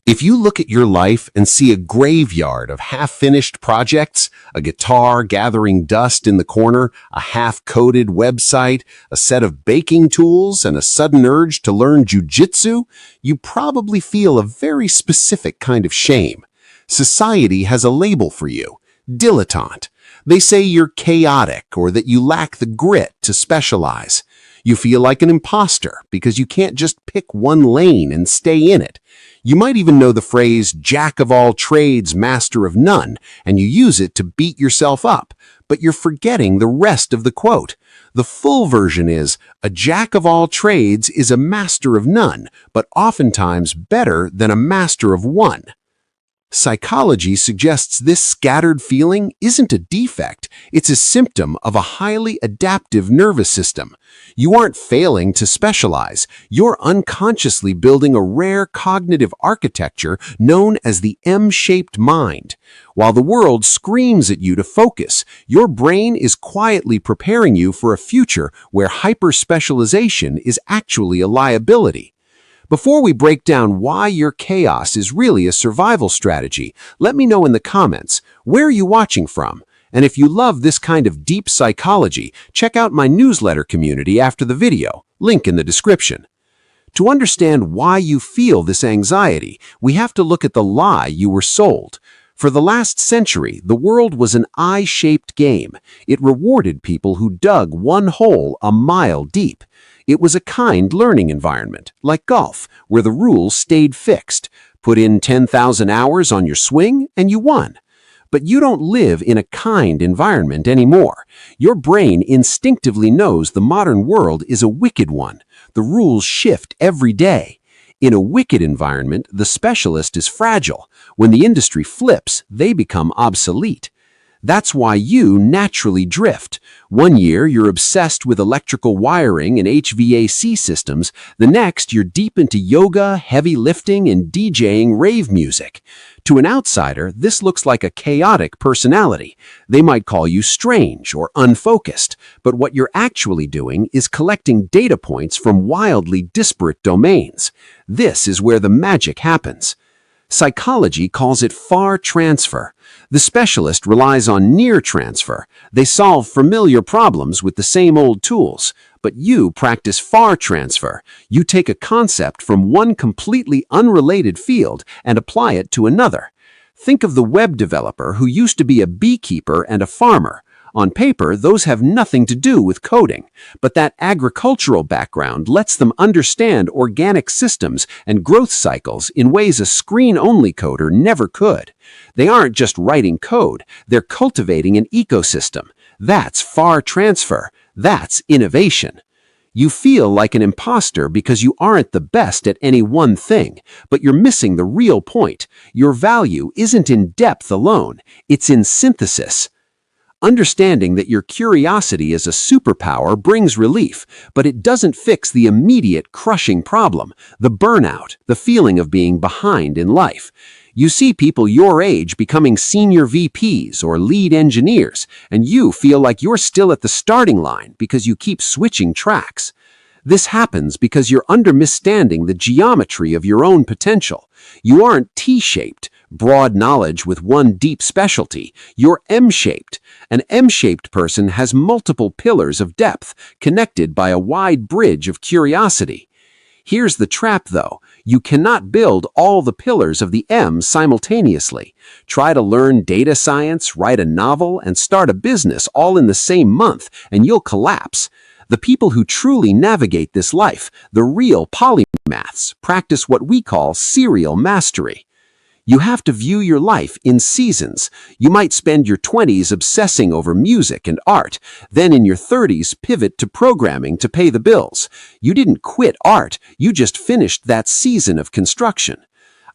If you look at your life and see a graveyard of half-finished projects, a guitar gathering dust in the corner, a half-coded website, a set of baking tools, and a sudden urge to learn jujitsu, you probably feel a very specific kind of shame. Society has a label for you: dilettante. They say you're chaotic or that you lack the grit to specialize. You feel like an imposter because you can't just pick one lane and stay in it. You might even know the phrase "jack of all trades, master of none," and you use it to beat yourself up, but you're forgetting the rest of the quote. The full version is, "A jack of all trades is a master of none, but oftentimes better than a master of one." Psychology suggests this scattered feeling isn't a defect, it's a symptom of a highly adaptive nervous system. You aren't failing to specialize, you're unconsciously building a rare cognitive architecture known as the M-shaped mind. While the world screams at you to focus, your brain is quietly preparing you for a future where hyper-specialization is actually a liability. Before we break down why your chaos is really a survival strategy, let me know in the comments, where are you watching from? And if you love this kind of deep psychology, check out my newsletter community after the video, link in the description. To understand why you feel this anxiety, we have to look at the lie you were sold. For the last century, the world was an I-shaped game. It rewarded people who dug one hole a mile deep. It was a kind learning environment, like golf, where the rules stayed fixed. Put in 10,000 hours on your swing and you won. But you don't live in a kind environment anymore. Your brain instinctively knows the modern world is a wicked one. The rules shift every day. In a wicked environment, the specialist is fragile. When the industry flips, they become obsolete. That's why you naturally drift. One year, you're obsessed with electrical wiring and HVAC systems. The next, you're deep into yoga, heavy lifting, and DJing rave music. To an outsider, this looks like a chaotic personality. They might call you strange or unfocused, but what you're actually doing is collecting data points from wildly disparate domains. This is where the magic happens. Psychology calls it far transfer. The specialist relies on near transfer. They solve familiar problems with the same old tools. But you practice far transfer. You take a concept from one completely unrelated field and apply it to another. Think of the web developer who used to be a beekeeper and a farmer. On paper, those have nothing to do with coding, but that agricultural background lets them understand organic systems and growth cycles in ways a screen-only coder never could. They aren't just writing code, they're cultivating an ecosystem. That's far transfer. That's innovation. You feel like an imposter because you aren't the best at any one thing, but you're missing the real point. Your value isn't in depth alone, it's in synthesis. Understanding that your curiosity is a superpower brings relief, but it doesn't fix the immediate crushing problem, the burnout, the feeling of being behind in life. You see people your age becoming senior VPs or lead engineers, and you feel like you're still at the starting line because you keep switching tracks. This happens because you're understanding the geometry of your own potential. You aren't T-shaped, broad knowledge with one deep specialty. You're M-shaped. An M-shaped person has multiple pillars of depth, connected by a wide bridge of curiosity. Here's the trap, though. You cannot build all the pillars of the M simultaneously. Try to learn data science, write a novel, and start a business all in the same month, and you'll collapse. The people who truly navigate this life, the real polymaths, practice what we call serial mastery. You have to view your life in seasons. You might spend your 20s obsessing over music and art, then in your 30s pivot to programming to pay the bills. You didn't quit art, you just finished that season of construction.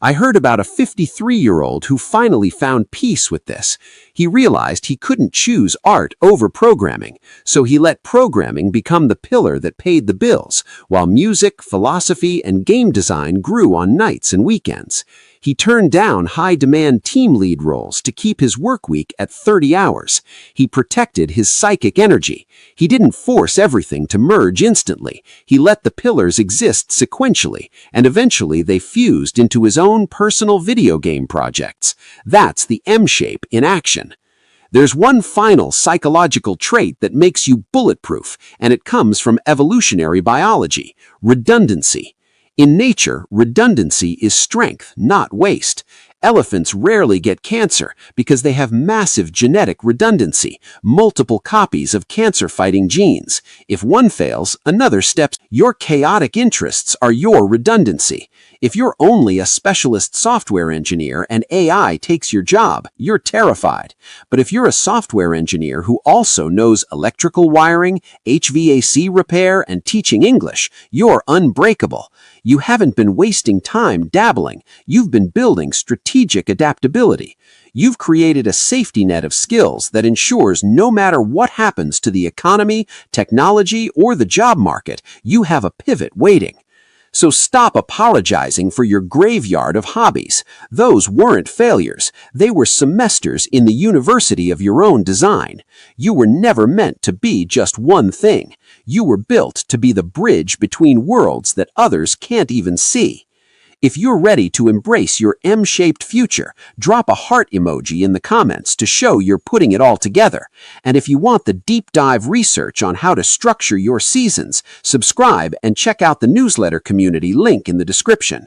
I heard about a 53-year-old who finally found peace with this. He realized he couldn't choose art over programming, so he let programming become the pillar that paid the bills, while music, philosophy, and game design grew on nights and weekends. He turned down high-demand team lead roles to keep his work week at 30 hours. He protected his psychic energy. He didn't force everything to merge instantly. He let the pillars exist sequentially, and eventually they fused into his own personal video game projects. That's the M-shape in action. There's one final psychological trait that makes you bulletproof, and it comes from evolutionary biology: redundancy. In nature, redundancy is strength, not waste. Elephants rarely get cancer because they have massive genetic redundancy, multiple copies of cancer-fighting genes. If one fails, another steps. Your chaotic interests are your redundancy. If you're only a specialist software engineer and AI takes your job, you're terrified. But if you're a software engineer who also knows electrical wiring, HVAC repair, and teaching English, you're unbreakable. You haven't been wasting time dabbling. You've been building strategic adaptability. You've created a safety net of skills that ensures no matter what happens to the economy, technology, or the job market, you have a pivot waiting. So stop apologizing for your graveyard of hobbies. Those weren't failures. They were semesters in the university of your own design. You were never meant to be just one thing. You were built to be the bridge between worlds that others can't even see. If you're ready to embrace your M-shaped future, drop a heart emoji in the comments to show you're putting it all together. And if you want the deep dive research on how to structure your seasons, subscribe and check out the newsletter community link in the description.